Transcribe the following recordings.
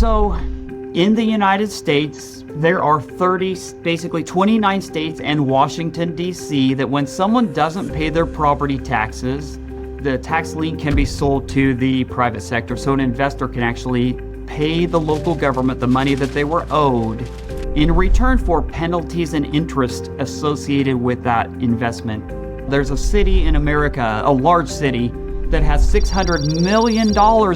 So in the United States, there are basically 29 states and Washington, D.C., that when someone doesn't pay their property taxes, the tax lien can be sold to the private sector. So an investor can actually pay the local government the money that they were owed in return for penalties and interest associated with that investment. There's a city in America, a large city, that has $600 million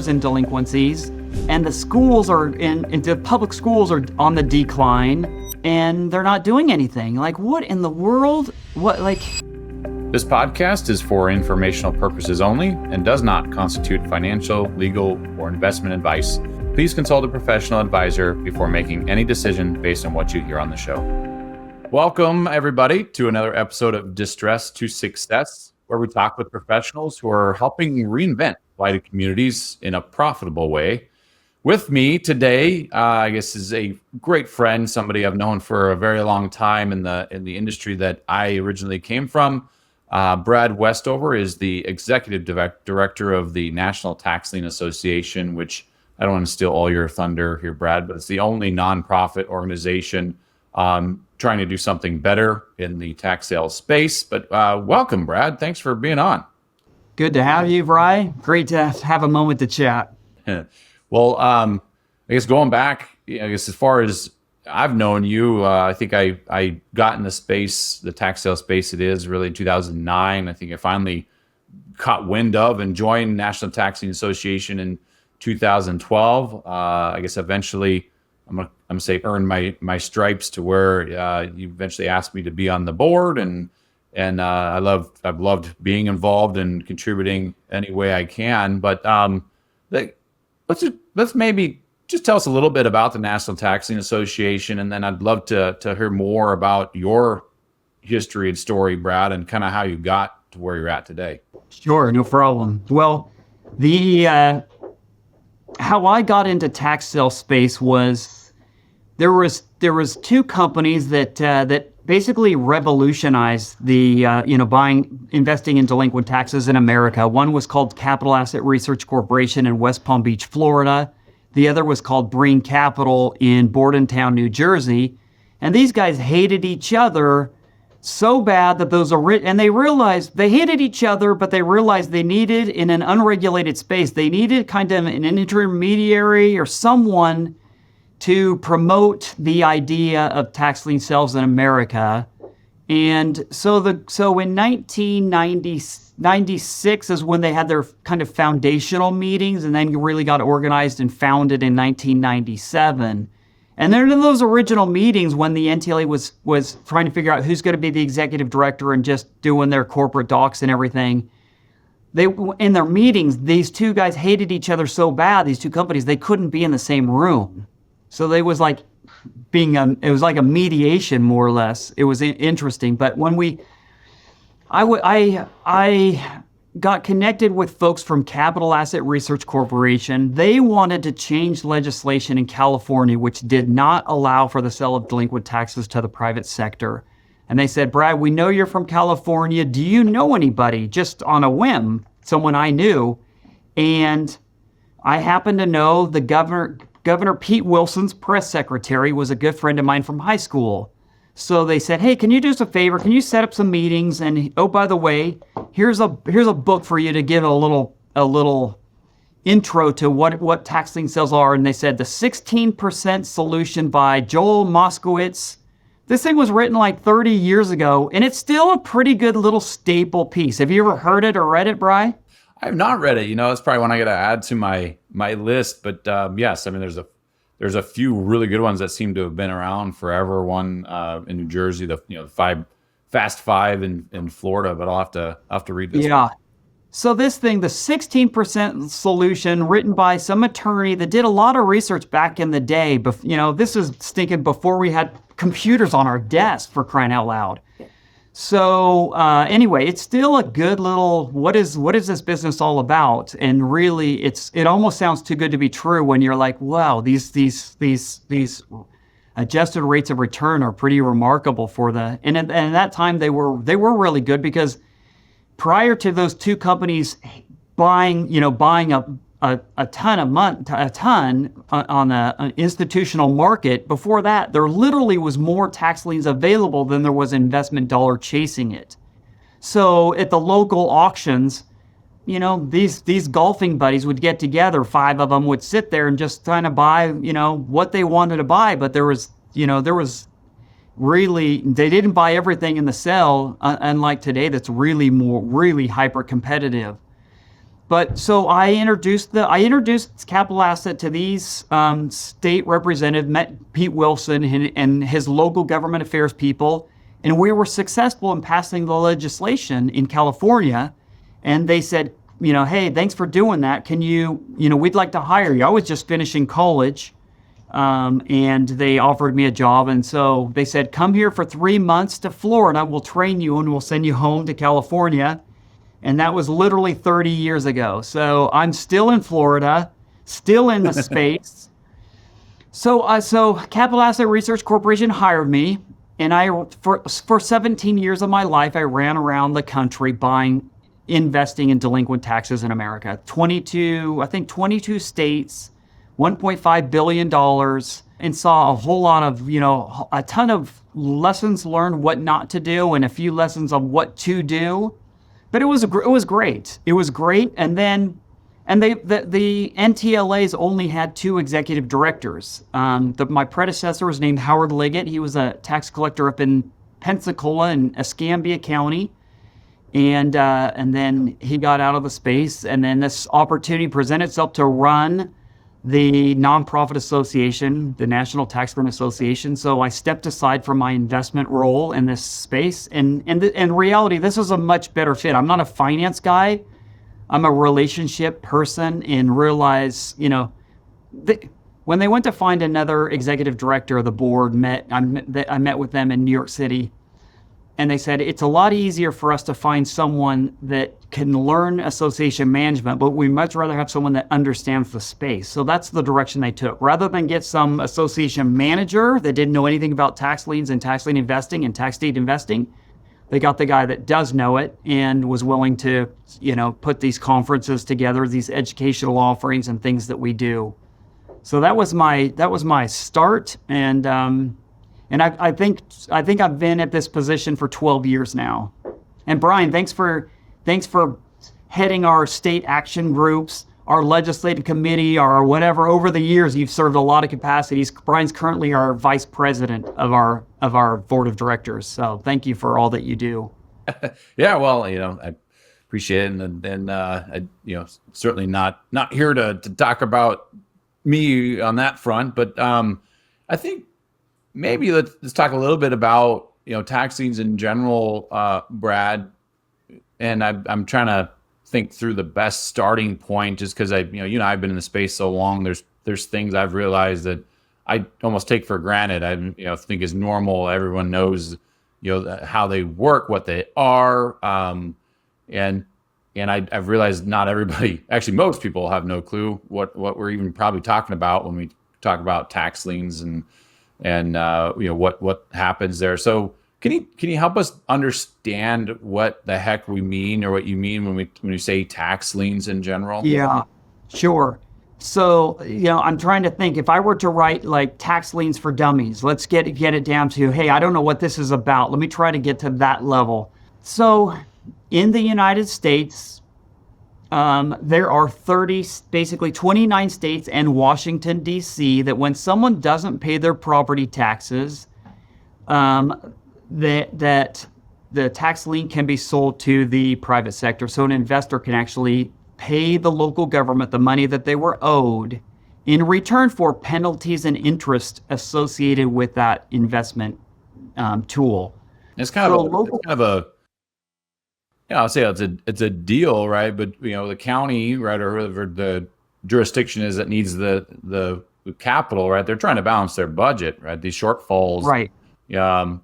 in delinquencies, and the public schools are on the decline, and they're not doing anything. Like, what in the world? This podcast is for informational purposes only and does not constitute financial, legal, or investment advice. Please consult a professional advisor before making any decision based on what you hear on the show. Welcome, everybody, to another episode of Distress to Success, where we talk with professionals who are helping reinvent blighted communities in a profitable way. With me today, I guess, is a great friend, somebody I've known for a very long time in the industry that I originally came from. Brad Westover is the executive director of the National Tax Lien Association, which I don't want to steal all your thunder here, Brad, but it's the only nonprofit organization trying to do something better in the tax sales space. But welcome, Brad. Thanks for being on. Good to have you, Bri. Great to have a moment to chat. Well, I guess going back, as far as I've known you, I think I got in the space, the tax sales space it is, really in 2009. I think I finally caught wind of and joined National Tax Lien Association in 2012. I guess eventually I'm gonna say earned my stripes to where you eventually asked me to be on the board, and I've loved being involved and contributing any way I can. But let's maybe just tell us a little bit about the National Tax Lien Association, and then I'd love to hear more about your history and story, Brad, and kind of how you got to where you're at today. Sure, no problem. Well, how I got into tax sale space was there was two companies that basically revolutionized the investing in delinquent taxes in America. One was called Capital Asset Research Corporation in West Palm Beach, Florida. The other was called Breen Capital in Bordentown, New Jersey. And these guys hated each other so bad that they realized they hated each other, but they realized they needed, in an unregulated space, they needed kind of an intermediary or someone to promote the idea of tax lien sales in America. And so in 1996 is when they had their kind of foundational meetings, and then really got organized and founded in 1997. And then in those original meetings, when the NTLA was trying to figure out who's going to be the executive director and just doing their corporate docs and everything, in their meetings, these two guys hated each other so bad, these two companies, they couldn't be in the same room. So it was like a mediation, more or less. It was interesting. But when I got connected with folks from Capital Asset Research Corporation, they wanted to change legislation in California, which did not allow for the sale of delinquent taxes to the private sector. And they said, Brad, we know you're from California. Do you know anybody? Just on a whim, someone I knew. And I happen to know the Governor Pete Wilson's press secretary was a good friend of mine from high school. So they said, hey, can you do us a favor? Can you set up some meetings? And oh, by the way, here's a book for you to give a little intro to what tax lien sales are. And they said, The 16% Solution by Joel Moskowitz. This thing was written like 30 years ago, and it's still a pretty good little staple piece. Have you ever heard it or read it, Bri? I have not read it. It's probably one I got to add to my list. But yes, I mean, there's a few really good ones that seem to have been around forever. One in New Jersey, the Fast Five in Florida. But I'll have to read this. Yeah. One. So this thing, the 16% Solution, written by some attorney that did a lot of research back in the day. But this is stinking before we had computers on our desk, for crying out loud. So anyway, it's still a good little, what is this business all about? And really, it almost sounds too good to be true when you're like, wow, these adjusted rates of return are pretty remarkable and at that time they were really good, because prior to those two companies buying a ton on an institutional market. Before that, there literally was more tax liens available than there was investment dollar chasing it. So at the local auctions, these golfing buddies would get together. 5 of them would sit there and just kind of buy, what they wanted to buy. But there was really, they didn't buy everything in the sale, unlike today that's really hyper competitive. But so I introduced Capital Asset to these state representative, met Pete Wilson and his local government affairs people, and we were successful in passing the legislation in California. And they said, hey, thanks for doing that. Can we'd like to hire you. I was just finishing college, and they offered me a job. And so they said, come here for 3 months to Florida. We'll train you and we'll send you home to California. And that was literally 30 years ago. So I'm still in Florida, still in the space. So Capital Asset Research Corporation hired me, and for 17 years of my life, I ran around the country investing in delinquent taxes in America. 22 states, $1.5 billion, and saw a whole lot of, a ton of lessons learned what not to do and a few lessons on what to do. But it was great. It was great. And then, the NTLAs only had 2 executive directors. My predecessor was named Howard Liggett. He was a tax collector up in Pensacola and Escambia County. And then he got out of the space. And then this opportunity presented itself to run the nonprofit association, the National Tax Lien Association. So I stepped aside from my investment role in this space. And in reality, this is a much better fit. I'm not a finance guy. I'm a relationship person, and realize, when they went to find another executive director, the board I met with them in New York City. And they said, it's a lot easier for us to find someone that can learn association management, but we much rather have someone that understands the space. So that's the direction they took. Rather than get some association manager that didn't know anything about tax liens and tax lien investing and tax deed investing, they got the guy that does know it and was willing to, put these conferences together, these educational offerings and things that we do. So that was my start. And I think I've been at this position for 12 years now. And Brian, thanks for heading our state action groups, our legislative committee, or whatever. Over the years, you've served a lot of capacities. Brian's currently our vice president of our board of directors. So thank you for all that you do. Yeah, well, I appreciate it, and I, certainly not here to talk about me on that front, but I think. Maybe let's talk a little bit about tax liens in general, Brad. And I'm trying to think through the best starting point, just because I've been in the space so long. There's things I've realized that I almost take for granted. I think is normal. Everyone knows how they work, what they are, and I've realized not everybody, actually most people, have no clue what we're even probably talking about when we talk about tax liens and what happens there. So can you help us understand what the heck we mean, or what you mean when you say tax liens in general? Yeah, sure. So, I'm trying to think, if I were to write like tax liens for dummies, let's get it down to, hey, I don't know what this is about. Let me try to get to that level. So in the United States, there are basically 29 states and Washington, D.C., that when someone doesn't pay their property taxes, that the tax lien can be sold to the private sector. So an investor can actually pay the local government the money that they were owed in return for penalties and interest associated with that investment tool. It's kind of a I'll say it's a deal, right? But the county, right, or whoever the jurisdiction is that needs the capital, right? They're trying to balance their budget, right? These shortfalls, right? I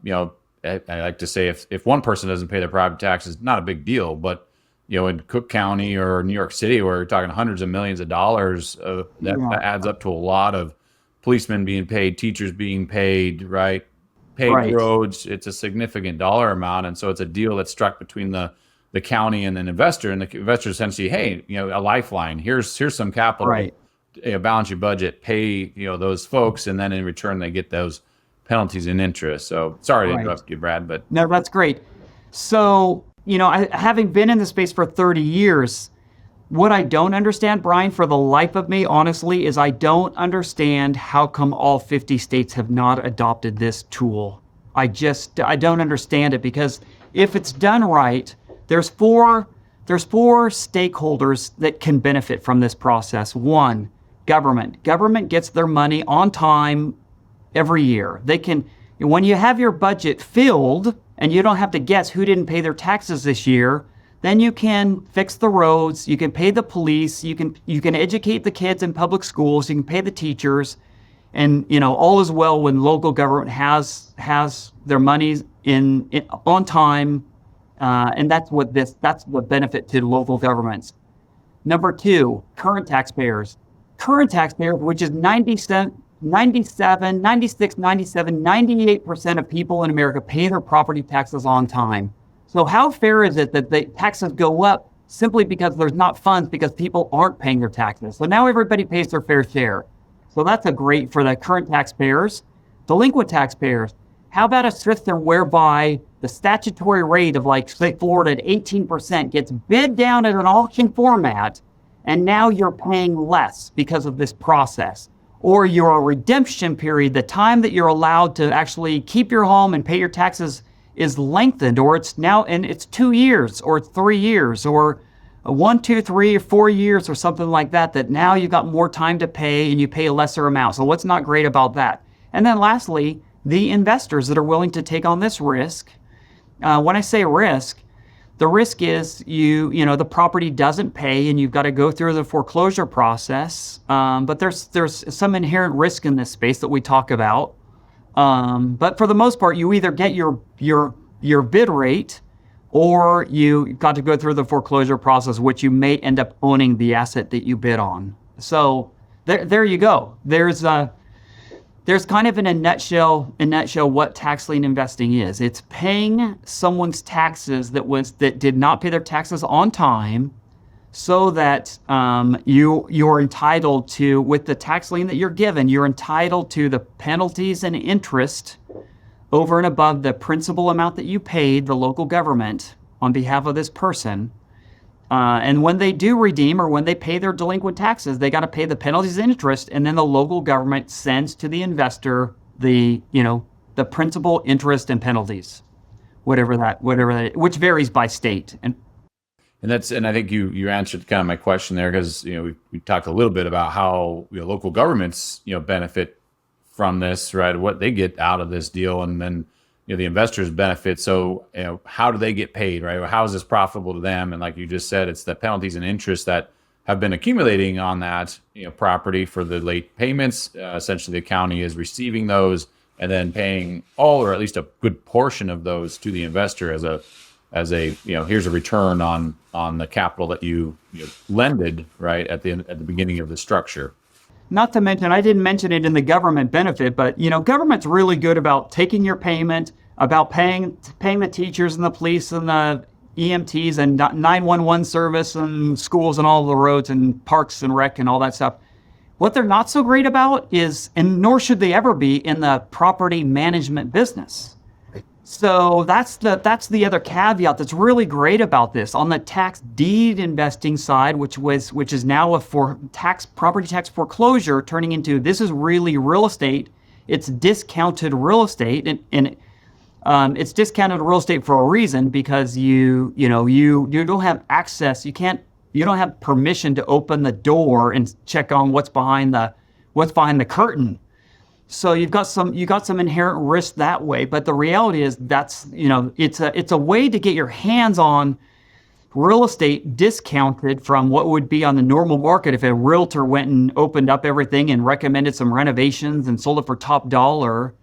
like to say if one person doesn't pay their property taxes, not a big deal. But in Cook County or New York City, where you're talking hundreds of millions of dollars, that adds up to a lot of policemen being paid, teachers being paid, right? Paved roads. It's a significant dollar amount, and so it's a deal that's struck between the the county and an investor, and the investor essentially, hey, a lifeline. Here's some capital. Right. Balance your budget, pay those folks, and then in return they get those penalties and interest. So sorry to interrupt you, Brad, but no, that's great. So having been in the space for 30 years, what I don't understand, Brian, for the life of me, honestly, is I don't understand how come all 50 states have not adopted this tool. I don't understand it, because if it's done right, there's four stakeholders that can benefit from this process. One, government. Government gets their money on time every year. When you have your budget filled and you don't have to guess who didn't pay their taxes this year, then you can fix the roads, you can pay the police, you can educate the kids in public schools, you can pay the teachers, and all is well when local government has their money on time, and that's what benefit to local governments. Number two, current taxpayers, which is 97, 96, 97, 98% of people in America pay their property taxes on time. So how fair is it that the taxes go up simply because there's not funds, because people aren't paying their taxes? So now everybody pays their fair share. So that's great for the current taxpayers. Delinquent taxpayers, how about a system whereby the statutory rate of, like, say, Florida at 18% gets bid down at an auction format, and now you're paying less because of this process? Or your redemption period, the time that you're allowed to actually keep your home and pay your taxes, is lengthened, or it's 2 years, or it's 3 years, or 1, 2, 3, or 4 years, or something like that, that now you've got more time to pay and you pay a lesser amount. So what's not great about that? And then lastly, the investors that are willing to take on this risk. When I say risk, the risk is the property doesn't pay and you've got to go through the foreclosure process. But there's some inherent risk in this space that we talk about. But for the most part, you either get your bid rate, or you got to go through the foreclosure process, which you may end up owning the asset that you bid on. So there you go. There's kind of in a nutshell what tax lien investing is. It's paying someone's taxes that did not pay their taxes on time, so that you're entitled to, with the tax lien that you're given, you're entitled to the penalties and interest over and above the principal amount that you paid the local government on behalf of this person. And when they do redeem, or when they pay their delinquent taxes, they got to pay the penalties and interest, and then the local government sends to the investor the principal, interest, and penalties, whatever that, which varies by state. And I think you answered kind of my question there, because we talked a little bit about how local governments benefit from this, right? What they get out of this deal, and then the investors benefit. So how do they get paid, right? How is this profitable to them? And like you just said, it's the penalties and interest that have been accumulating on that property for the late payments. Essentially, the county is receiving those and then paying all, or at least a good portion of those, to the investor as a here's a return on the capital that you lended, right, at the beginning of the structure. Not to mention, I didn't mention it in the government benefit, but government's really good about taking your payment, about paying the teachers and the police and the EMTs and 911 service and schools and all the roads and parks and rec and all that stuff. What they're not so great about is, and nor should they ever be, in the property management business. So that's the other caveat that's really great about this. On the tax deed investing side, which is now property tax foreclosure, turning into, this is really real estate. It's discounted real estate, and it's discounted real estate for a reason, because you don't have access. You don't have permission to open the door and check on what's behind the curtain. So you got some inherent risk that way, but the reality is it's a way to get your hands on real estate discounted from what would be on the normal market if a realtor went and opened up everything and recommended some renovations and sold it for top dollar.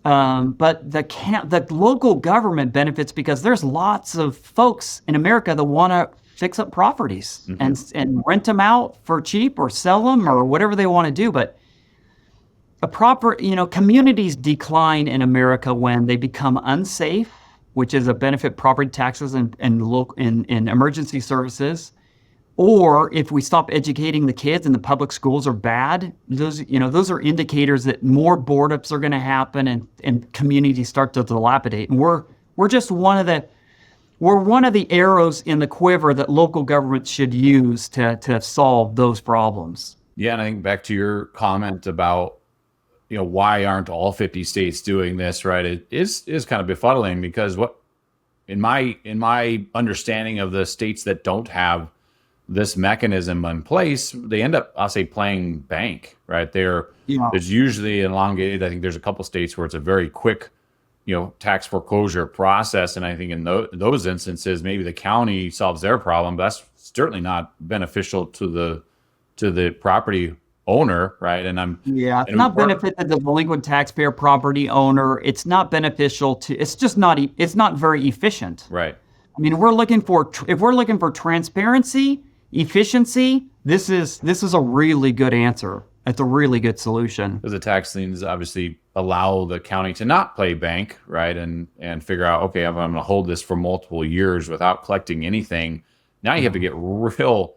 But the local government benefits because there's lots of folks in America that want to fix up properties and rent them out for cheap or sell them or whatever they want to do, but communities decline in America when they become unsafe which is a benefit property taxes and emergency services. Or if we stop educating the kids and the public schools are bad, those are indicators that more board-ups are going to happen and communities start to dilapidate. And we're just one of the arrows in the quiver that local governments should use to solve those problems. Yeah, and I think back to your comment about why aren't all 50 states doing this, right? It is kind of befuddling, because what in my understanding of the states that don't have this mechanism in place, they end up, I'll say, playing bank, right? There's usually elongated. I think there's a couple states where it's a very quick, tax foreclosure process. And I think in those instances, maybe the county solves their problem, but that's certainly not beneficial to the property owner, right? It's not benefit to the delinquent taxpayer property owner. It's not beneficial it's not very efficient. Right. I mean, if we're looking for transparency, efficiency, this is a really good answer. It's a really good solution. Because the tax liens obviously allow the county to not play bank, right? And figure out, okay, I'm going to hold this for multiple years without collecting anything. Now you have to get real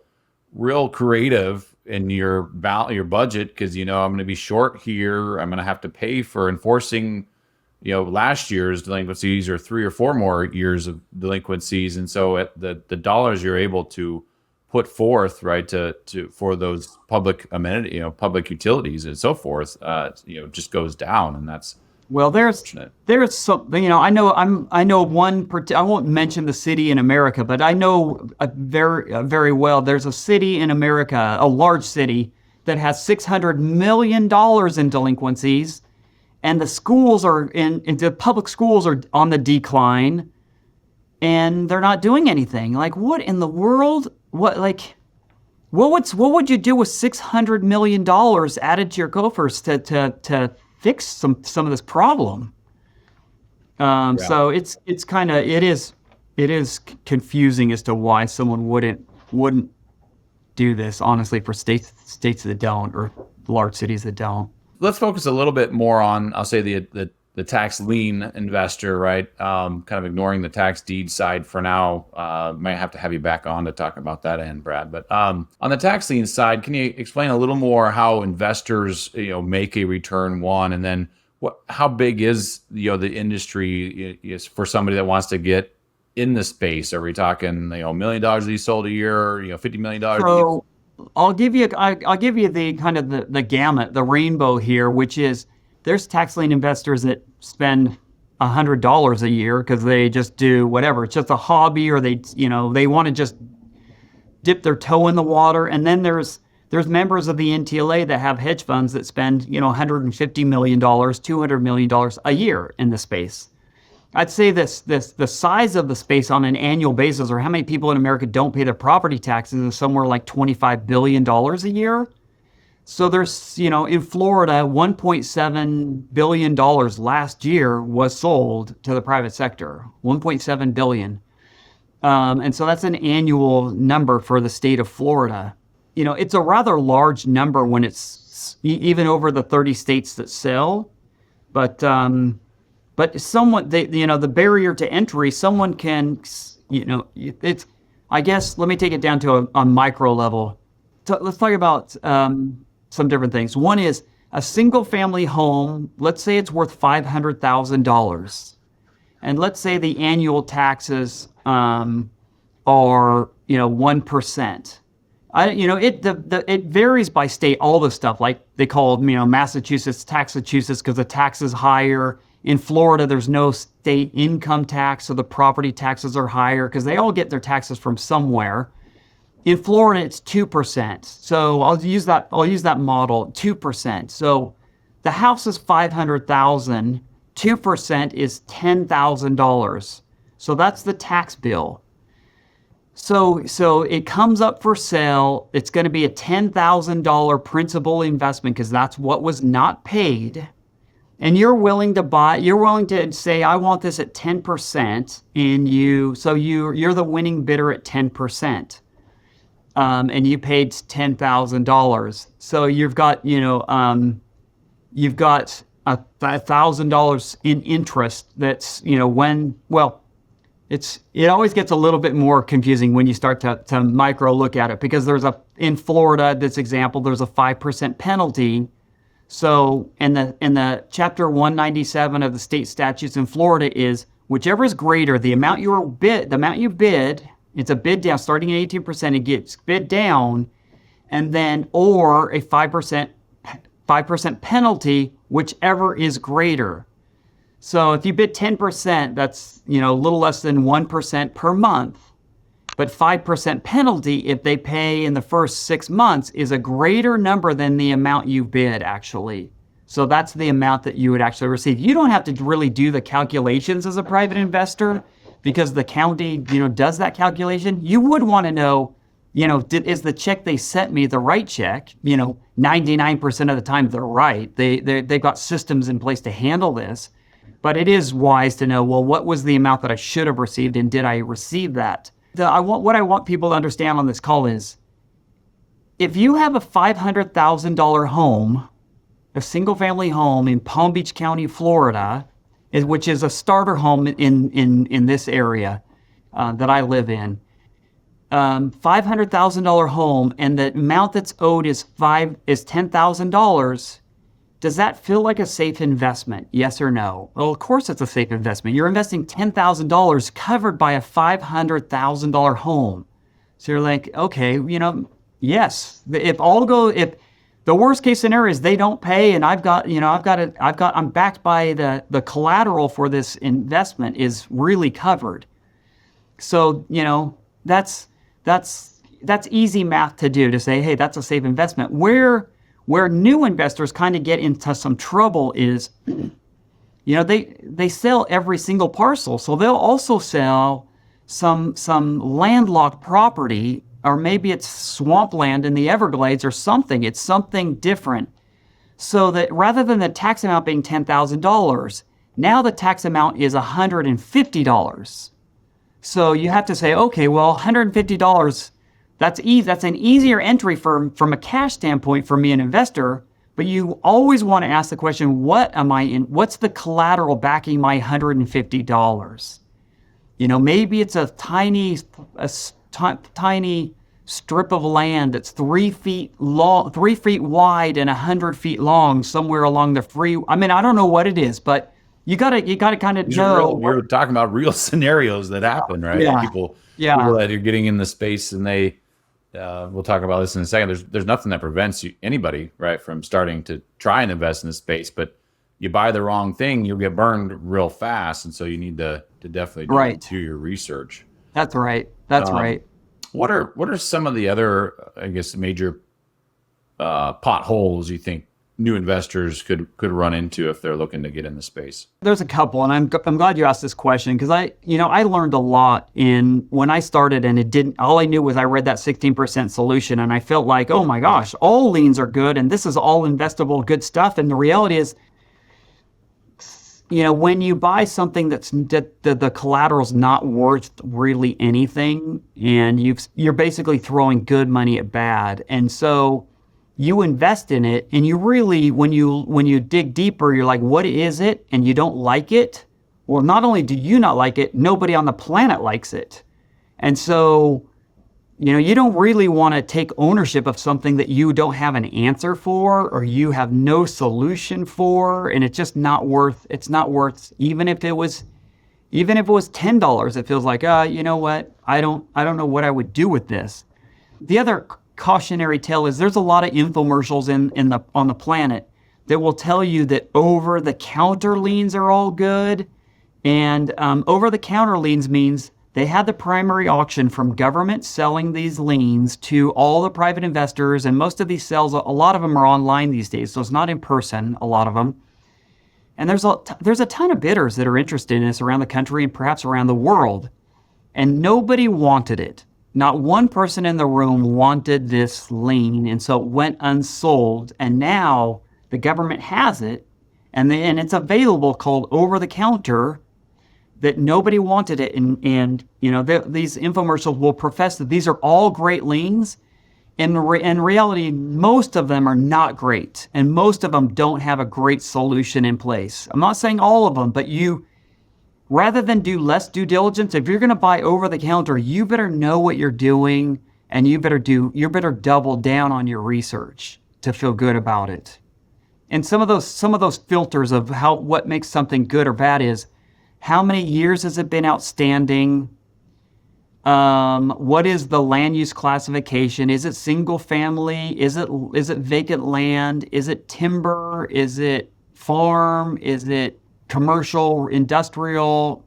creative in your budget, because I'm going to be short here. I'm going to have to pay for enforcing last year's delinquencies or 3 or 4 more years of delinquencies. And so the dollars you're able to put forth, right, for those public amenity, public utilities and so forth, just goes down. And that's there's something, I know one, I won't mention the city in America, but I know very well, there's a city in America, a large city, that has $600 million in delinquencies. And the schools the public schools are on the decline, and they're not doing anything. Like, what in the world? What would you do with $600 million added to your coffers to fix some of this problem? So it is confusing as to why someone wouldn't do this, honestly, for states that don't, or large cities that don't. Let's focus a little bit more on, I'll say, the tax lien investor, right? Kind of ignoring the tax deed side for now. Might have to have you back on to talk about that end, Brad. But on the tax lien side, can you explain a little more how investors, make a return, one, and then how big is the industry is for somebody that wants to get in the space? Are we talking $1 million that you sold a year, $50 million? So I'll give you the kind of the gamut, the rainbow here, which is there's tax lien investors that spend $100 a year because they just do whatever. It's just a hobby, or they want to just dip their toe in the water. And then there's members of the NTLA that have hedge funds that spend $150 million, $200 million a year in the space. I'd say the size of the space on an annual basis, or how many people in America don't pay their property taxes, is somewhere like $25 billion a year. So there's, in Florida, $1.7 billion last year was sold to the private sector, $1.7 billion. And so that's an annual number for the state of Florida. It's a rather large number when it's even over the 30 states that sell, but someone, the barrier to entry, someone can, it's, I guess, let me take it down to a micro level. So let's talk about some different things. One is a single family home. Let's say it's worth $500,000. And let's say the annual taxes are, 1%. It varies by state, all this stuff, like they call, Massachusetts, Taxachusetts, because the tax is higher. In Florida, there's no state income tax, so the property taxes are higher because they all get their taxes from somewhere. In Florida, it's 2%. So I'll use that model, 2%. So the house is $500,000, 2% is $10,000. So that's the tax bill. So it comes up for sale. It's going to be a $10,000 principal investment because that's what was not paid. And you're willing to say, I want this at 10%, and you're the winning bidder at 10%. And you paid $10,000. So you've got $1,000 in interest. That's, It always gets a little bit more confusing when you start to micro look at it, because in Florida, this example, there's a 5% penalty. So in the chapter 197 of the state statutes in Florida is whichever is greater, the amount you bid, it's a bid down starting at 18%, it gets bid down, and then or a 5% penalty, whichever is greater. So if you bid 10%, that's a little less than 1% per month. But 5% penalty if they pay in the first 6 months is a greater number than the amount you bid, actually. So that's the amount that you would actually receive. You don't have to really do the calculations as a private investor, because the county, does that calculation. You would want to know, is the check they sent me the right check? 99% of the time they're right. They've got systems in place to handle this. But it is wise to know, well, what was the amount that I should have received, and did I receive that? What I want people to understand on this call is, if you have a $500,000 home, a single-family home in Palm Beach County, Florida, which is a starter home in this area that I live in, $500,000 home, and the amount that's owed is $10,000. Does that feel like a safe investment? Yes or no? Well, of course it's a safe investment. You're investing $10,000 covered by a $500,000 home. So you're like, okay, yes. If the worst case scenario is they don't pay, and I'm backed by the collateral for this investment is really covered. So, that's easy math to do, to say, hey, that's a safe investment. Where new investors kind of get into some trouble is, they sell every single parcel. So they'll also sell some landlocked property, or maybe it's swampland in the Everglades or something. It's something different. So that rather than the tax amount being $10,000, now the tax amount is $150. So you have to say, okay, well, $150, that's an easier entry from a cash standpoint for me, an investor. But you always want to ask the question, what's the collateral backing my $150? Maybe it's a tiny strip of land that's 3 feet long, 3 feet wide and 100 feet long, somewhere along the free. I don't know what it is, but you gotta kind of know. We're talking about real scenarios that happen, right? Yeah. People that are getting in the space, and they. We'll talk about this in a second. There's nothing that prevents anybody, right, from starting to try and invest in this space. But you buy the wrong thing, you'll get burned real fast, and so you need to definitely do your research. That's right. That's right. What are some of the other, I guess, major potholes you think new investors could run into if they're looking to get in the space? There's a couple, and I'm glad you asked this question, because I learned a lot when I started, and all I knew was I read that 16% solution, and I felt like, oh my gosh, all liens are good, and this is all investable good stuff. And the reality is, when you buy something that the collateral's not worth really anything, and you're basically throwing good money at bad, and so you invest in it, and you really, when you dig deeper, you're like, what is it? And you don't like it. Well, not only do you not like it, nobody on the planet likes it. And so, you don't really want to take ownership of something that you don't have an answer for, or you have no solution for, and it's just not worth, even if it was $10, it feels like, you know what? I don't know what I would do with this. The other cautionary tale is there's a lot of infomercials on the planet that will tell you that over-the-counter liens are all good, and over-the-counter liens means they had the primary auction from government selling these liens to all the private investors, and most of these sales, a lot of them are online these days, so it's not in person, a lot of them. And there's a ton of bidders that are interested in this around the country and perhaps around the world, and nobody wanted it. Not one person in the room wanted this lien, and so it went unsold. And now the government has it, and it's available, called over the counter, that nobody wanted it. And these infomercials will profess that these are all great liens. In reality, most of them are not great, and most of them don't have a great solution in place. I'm not saying all of them, but rather than do less due diligence, if you're going to buy over the counter, you better know what you're doing, and you better double down on your research to feel good about it. And some of those filters of what makes something good or bad is how many years has it been outstanding? What is the land use classification? Is it single family? Is it vacant land? Is it timber? Is it farm? Is it commercial, industrial?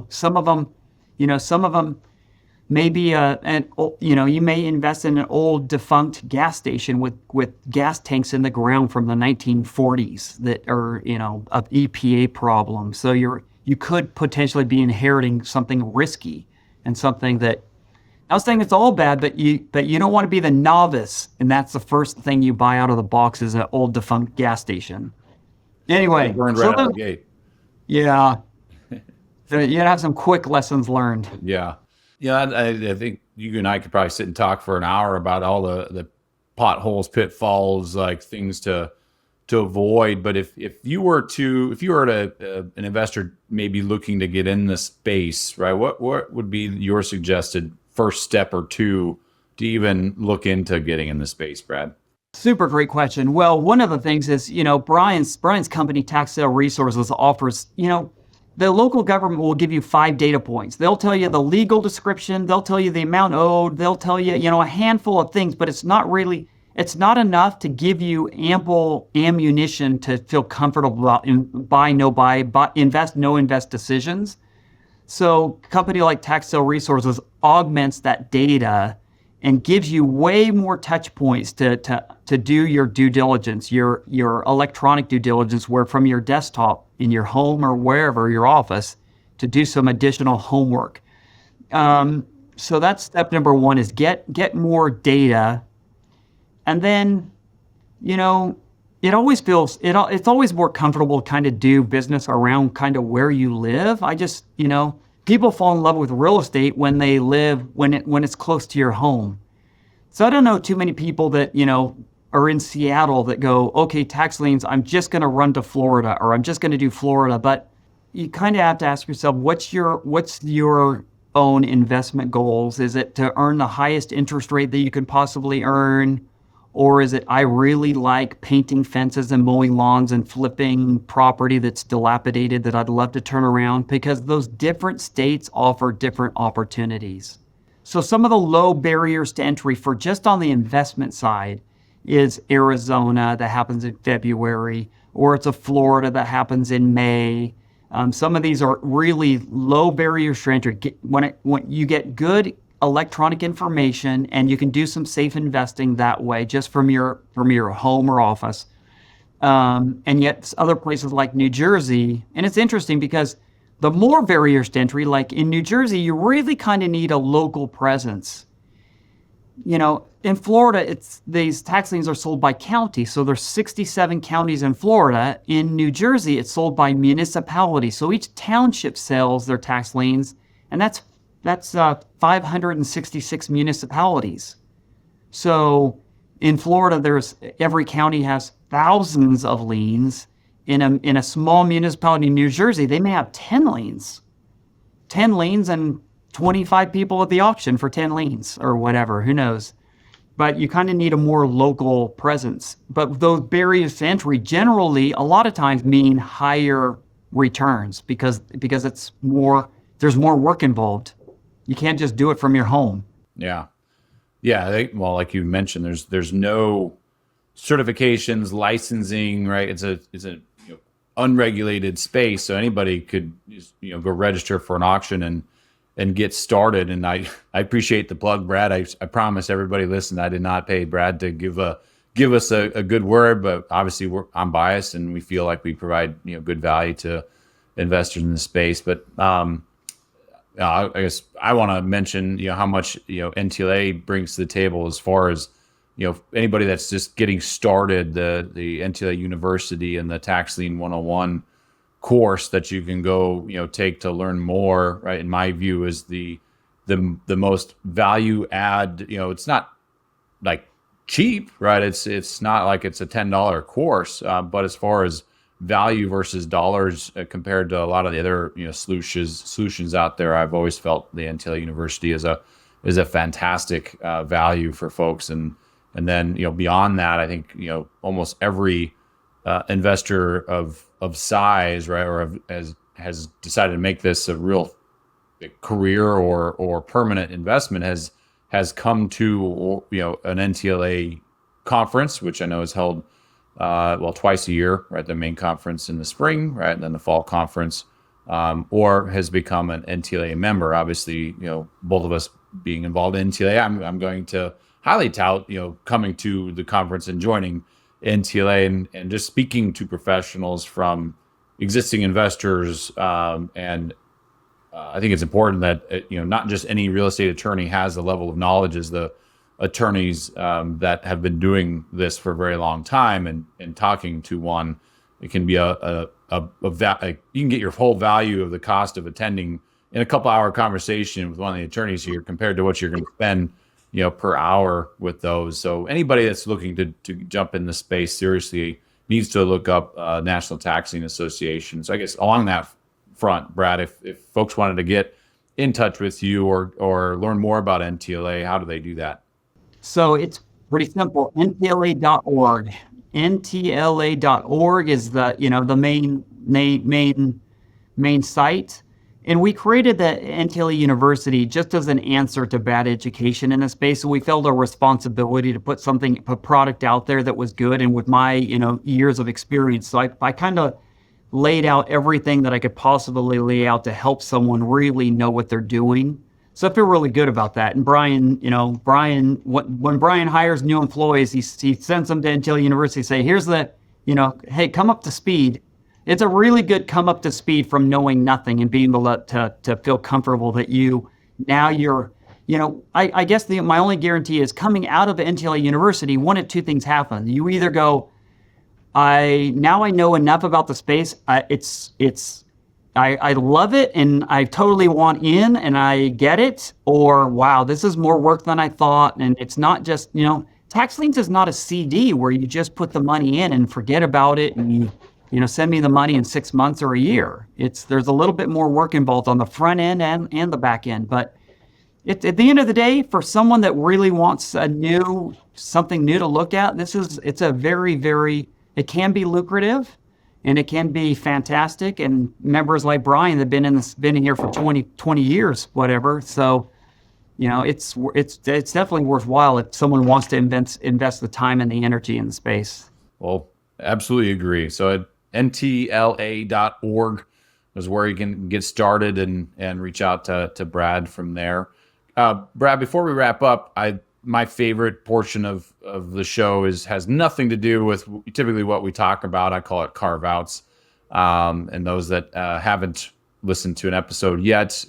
Some of them maybe you may invest in an old defunct gas station with gas tanks in the ground from the 1940s that are an EPA problem. So you could potentially be inheriting something risky and something that, I was saying it's all bad, but you don't want to be the novice, and that's the first thing you buy out of the box is an old defunct gas station. Anyway, burned right out the gate. Yeah, so you have some quick lessons learned. Yeah. I think you and I could probably sit and talk for an hour about all the potholes, pitfalls, like things to avoid. But if you were an investor maybe looking to get in the space, right? What would be your suggested first step or two to even look into getting in the space, Brad? Super great question. Well, one of the things is, Brian's company, Tax Sale Resources, offers, the local government will give you 5 data points. They'll tell you the legal description, they'll tell you the amount owed, they'll tell you, a handful of things, but it's not enough to give you ample ammunition to feel comfortable about buy, no buy, invest, no invest decisions. So a company like Tax Sale Resources augments that data and gives you way more touch points to do your due diligence, your electronic due diligence, where from your desktop in your home or wherever, your office, to do some additional homework. So that's step number 1 is get more data. And then, it's always more comfortable to kind of do business around kind of where you live. People fall in love with real estate when it's close to your home. So I don't know too many people that, are in Seattle that go, okay, tax liens, I'm just going to run to Florida, or I'm just going to do Florida. But you kind of have to ask yourself, what's your own investment goals? Is it to earn the highest interest rate that you can possibly earn? Or is it, I really like painting fences and mowing lawns and flipping property that's dilapidated that I'd love to turn around? Because those different states offer different opportunities. So some of the low barriers to entry for just on the investment side is Arizona, that happens in February, or it's a Florida that happens in May. Some of these are really low barriers to entry. When you get good electronic information, and you can do some safe investing that way, just from your home or office. And yet other places like New Jersey, and it's interesting because the more barriers to entry, like in New Jersey, you really kind of need a local presence. In Florida, these tax liens are sold by county. So there's 67 counties in Florida. In New Jersey, it's sold by municipality. So each township sells their tax liens, and that's 566 municipalities. So in Florida, every county has thousands of liens. In a small municipality in New Jersey, they may have 10 liens and 25 people at the auction for 10 liens or whatever, who knows. But you kind of need a more local presence. But those barriers to entry generally, a lot of times, mean higher returns because there's more work involved. You can't just do it from your home. Yeah. Well, like you mentioned, there's no certifications, licensing, right? It's a unregulated space, so anybody could go register for an auction and get started. And I appreciate the plug, Brad. I promise everybody listen, I did not pay Brad to give us a good word, but obviously I'm biased and we feel like we provide good value to investors in the space. But I guess I want to mention, how much, NTLA brings to the table as far as, anybody that's just getting started, the NTLA University and the Tax Lien 101 course that you can go, take to learn more, right? In my view, is the most value add. It's not like cheap, right? It's not like it's a $10 course, but as far as value versus dollars compared to a lot of the other solutions out there. I've always felt the NTLA University is a fantastic value for folks, and then beyond that, I think almost every investor of size, right, or has decided to make this a real career or permanent investment has come to an NTLA conference, which I know is held twice a year, right? The main conference in the spring, right, and then the fall conference, or has become an NTLA member. Obviously, both of us being involved in NTLA, I'm going to highly tout coming to the conference and joining NTLA and just speaking to professionals from existing investors. And I think it's important that not just any real estate attorney has the level of knowledge as the attorneys that have been doing this for a very long time, and talking to one, it can be you can get your whole value of the cost of attending in a couple hour conversation with one of the attorneys here compared to what you're going to spend per hour with those. So anybody that's looking to jump in the space seriously needs to look up National Tax Lien Association. So I guess along that front, Brad, if folks wanted to get in touch with you or learn more about NTLA, how do they do that? So it's pretty simple. NTLA.org. NTLA.org is the main site. And we created the NTLA University just as an answer to bad education in the space. So we felt a responsibility to put product out there that was good. And with my, years of experience, so I kind of laid out everything that I could possibly lay out to help someone really know what they're doing. So I feel really good about that. And Brian, when Brian hires new employees, he sends them to NTLA University, say, here's hey, come up to speed. It's a really good come up to speed from knowing nothing and being able to feel comfortable that I guess my only guarantee is coming out of NTLA University, one of two things happen. You either go, I know enough about the space. I love it and I totally want in and I get it, or wow, this is more work than I thought. And it's not just, tax liens is not a CD where you just put the money in and forget about it and send me the money in 6 months or a year. There's a little bit more work involved on the front end and the back end. But at the end of the day, for someone that really wants something new to look at, it's a very, very, it can be lucrative. And it can be fantastic. And members like Brian that have been in here for 20 years, whatever. So, it's definitely worthwhile if someone wants to invest the time and the energy in the space. Well, absolutely agree. So at ntla.org is where you can get started and reach out to Brad from there. Brad, before we wrap up, my favorite portion of the show has nothing to do with typically what we talk about. I call it carve outs. And those that haven't listened to an episode yet,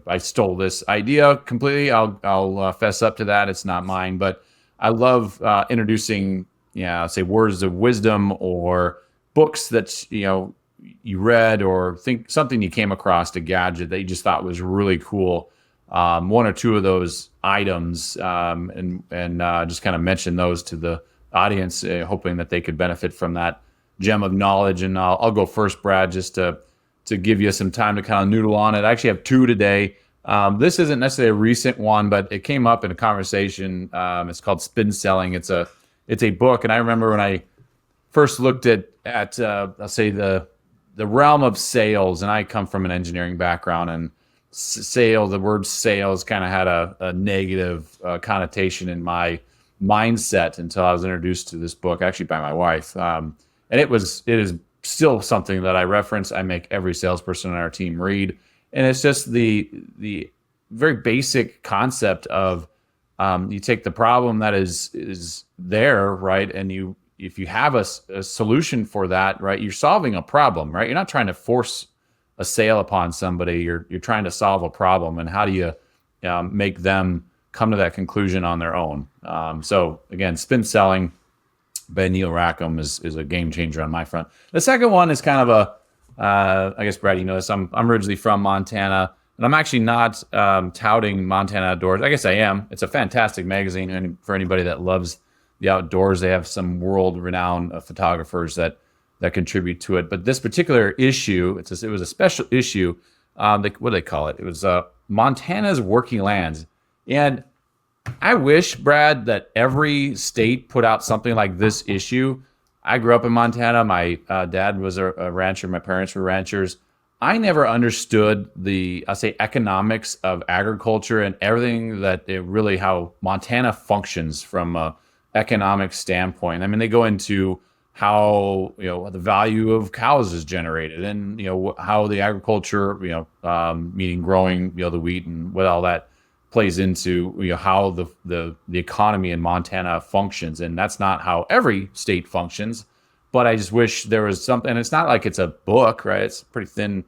I stole this idea completely. I'll fess up to that. It's not mine, but I love introducing, say words of wisdom or books that, you read or think something you came across, a gadget that you just thought was really cool. One or two of those items, and just kind of mention those to the audience, hoping that they could benefit from that gem of knowledge. And I'll go first, Brad, just to give you some time to kind of noodle on it. I actually have two today. This isn't necessarily a recent one, but it came up in a conversation. It's called Spin Selling. It's a book, and I remember when I first looked at I'll say the realm of sales, and I come from an engineering background, and the word sales kind of had a negative connotation in my mindset until I was introduced to this book, actually by my wife. And it is still something that I reference. I make every salesperson on our team read. And it's just the very basic concept of you take the problem that is there, right? And if you have a solution for that, right, you're solving a problem, right? You're not trying to force a sale upon somebody. You're trying to solve a problem, and how do you make them come to that conclusion on their own? So again, Spin Selling by Neil Rackham is a game changer on my front. The second one is kind of I guess Brad, you know this. I'm originally from Montana, and I'm actually not touting Montana Outdoors. I guess I am. It's a fantastic magazine, and for anybody that loves the outdoors, they have some world-renowned photographers that that contribute to it. But this particular issue, it was a special issue. What do they call it? It was Montana's working lands. And I wish, Brad, that every state put out something like this issue. I grew up in Montana. My dad was a rancher. My parents were ranchers. I never understood I'll say, economics of agriculture and everything how Montana functions from a economic standpoint. I mean, they go into how, the value of cows is generated and, how the agriculture, meaning growing, the wheat and what all that plays into, how the economy in Montana functions. And that's not how every state functions. But I just wish there was something, and it's not like it's a book, right? It's pretty thin.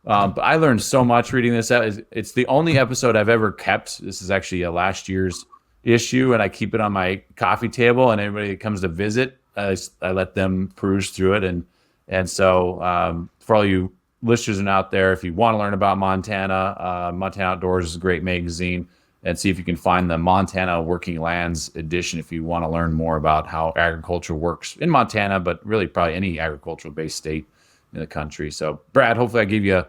But I learned so much reading this. It's the only episode I've ever kept. This is actually a last year's issue, and I keep it on my coffee table, and anybody that comes to visit, I let them peruse through it. And so for all you listeners out there, if you want to learn about Montana, Montana Outdoors is a great magazine. And see if you can find the Montana Working Lands edition if you want to learn more about how agriculture works in Montana, but really probably any agricultural-based state in the country. So, Brad, hopefully I gave you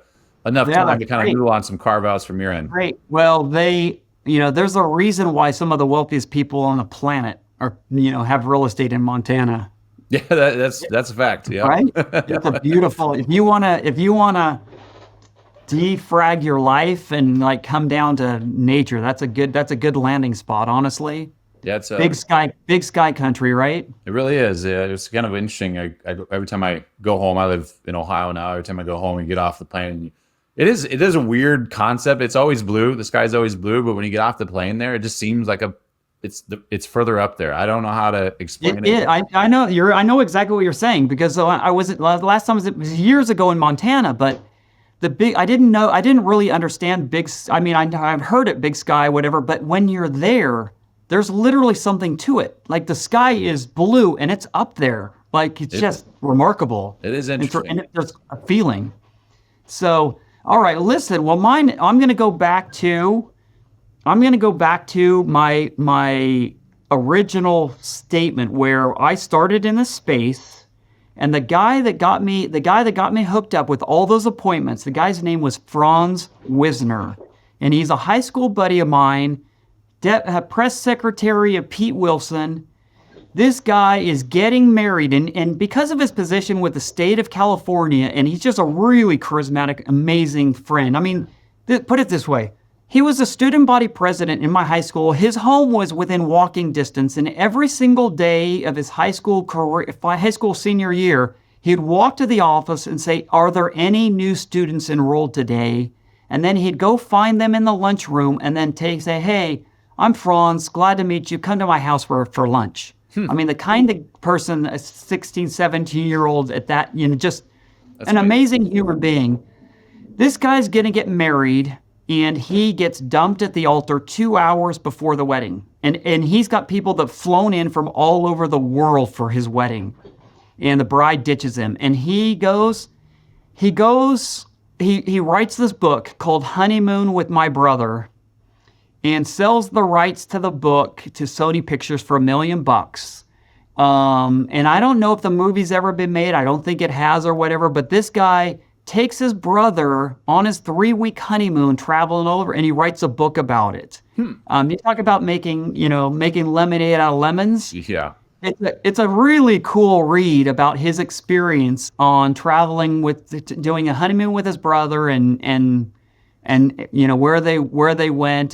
enough time to kind of noodle on some carve-outs from your end. Great. Well, there's a reason why some of the wealthiest people on the planet have real estate in Montana. Yeah, that's a fact. Yeah. Right? It's a beautiful. If you wanna defrag your life and come down to nature, that's a good landing spot, honestly. Yeah, it's big sky country, right? It really is. It's kind of interesting. Every time I go home, I live in Ohio now. Every time I go home and get off the plane, it is a weird concept. It's always blue. The sky's always blue, but when you get off the plane there, it just seems like it's further up there. I don't know how to explain it. I know exactly what you're saying, because I was last time it was years ago in Montana, but I didn't really understand I've heard it, big sky, whatever, but when you're there, there's literally something to it. Like, the sky is blue and it's up there. Like, it's just remarkable. It is interesting. And there's a feeling. So, all right, listen, well, I'm going to go back to my original statement where I started in this space. And the guy that got me hooked up with all those appointments, the guy's name was Franz Wisner. And he's a high school buddy of mine, press secretary of Pete Wilson. This guy is getting married, and because of his position with the state of California, and he's just a really charismatic, amazing friend. I mean, put it this way. He was a student body president in my high school. His home was within walking distance, and every single day of his high school senior year, he'd walk to the office and say, "Are there any new students enrolled today?" And then he'd go find them in the lunchroom and then say, "Hey, I'm Franz, glad to meet you. Come to my house for lunch." I mean, the kind of person, a 16, 17-year-old at that, just That's an amazing human being. This guy's going to get married, and he gets dumped at the altar 2 hours before the wedding. And he's got people that have flown in from all over the world for his wedding. And the bride ditches him. And he writes this book called Honeymoon with My Brother, and sells the rights to the book to Sony Pictures for $1 million. And I don't know if the movie's ever been made. I don't think it has or whatever, but this guy takes his brother on his 3-week honeymoon, traveling over, and he writes a book about it. You talk about making lemonade out of lemons. Yeah. It's a really cool read about his experience on traveling doing a honeymoon with his brother and where they went.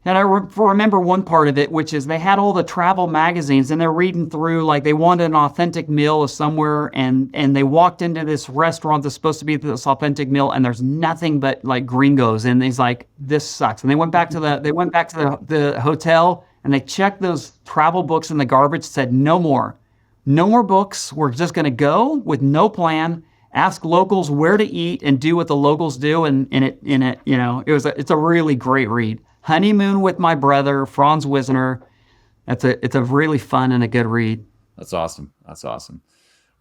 And I remember one part of it, which is they had all the travel magazines, and they're reading through, like, they wanted an authentic meal somewhere, and they walked into this restaurant that's supposed to be this authentic meal, and there's nothing but, like, gringos, and he's like, "This sucks." And they went back to the hotel, and they checked those travel books in the garbage, said, "No more books. We're just going to go with no plan, ask locals where to eat, and do what the locals do." And it's a really great read. Honeymoon with My Brother, Franz Wisner. It's a really fun and a good read. That's awesome.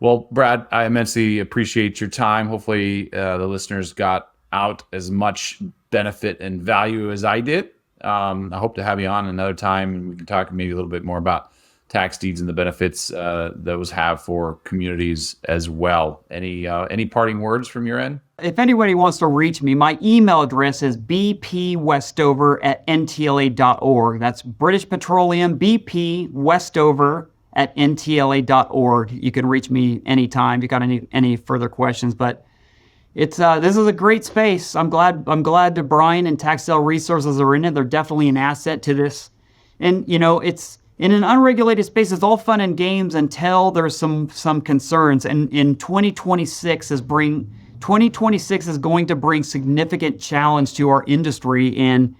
Well, Brad, I immensely appreciate your time. Hopefully the listeners got out as much benefit and value as I did. I hope to have you on another time, and we can talk maybe a little bit more about tax deeds and the benefits those have for communities as well. Any parting words from your end? If anybody wants to reach me, my email address is bpwestover@ntla.org. That's British Petroleum, bpwestover@ntla.org. You can reach me anytime if you got any further questions. But it's this is a great space. I'm glad that Brian and Tax Sale Resources are in it. They're definitely an asset to this. And it's in an unregulated space. It's all fun and games until there's some concerns. And in 2026 is going to bring significant challenge to our industry. And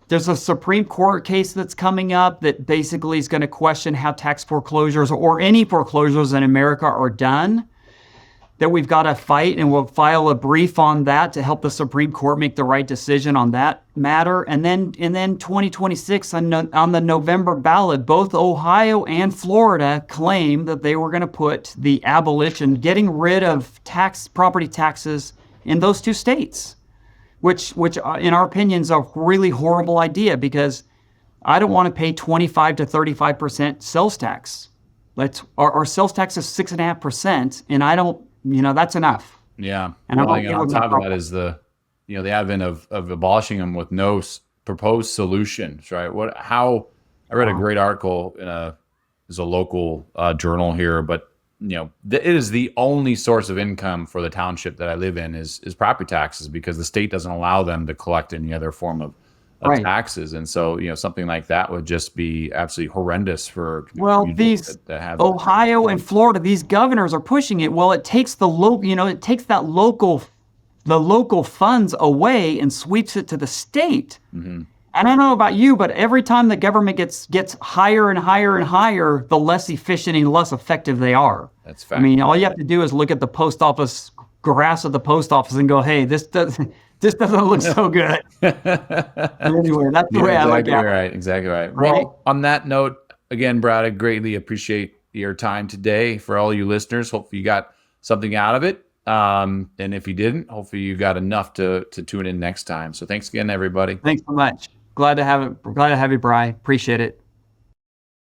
there's a Supreme Court case that's coming up that basically is going to question how tax foreclosures or any foreclosures in America are done, that we've got to fight, and we'll file a brief on that to help the Supreme Court make the right decision on that matter. And then 2026 on the November ballot, both Ohio and Florida claim that they were going to put the abolition, getting rid of property taxes in those two states, which in our opinion is a really horrible idea, because I don't want to pay 25 to 35% sales tax. Our sales tax is 6.5%, and I don't. That's enough. Yeah. And on top of that is the advent of abolishing them with no proposed solutions, right? I read a great article in a local journal here, but it is the only source of income for the township that I live in is property taxes, because the state doesn't allow them to collect any other form of taxes. And so, something like that would just be absolutely horrendous for these that have Ohio and Florida, these governors are pushing it. Well, it takes the local funds away and sweeps it to the state. Mm-hmm. And I don't know about you, but every time the government gets higher and higher and higher, the less efficient and less effective they are. That's fact. All you have to do is look at the post office graphs of the post office and go, hey, this doesn't look so good. Anyway, that's the way I look at it. Exactly right. Well, on that note, again, Brad, I greatly appreciate your time today. For all you listeners, hopefully you got something out of it. And if you didn't, hopefully you got enough to tune in next time. So thanks again, everybody. Thanks so much. Glad to have you, Brian. Appreciate it.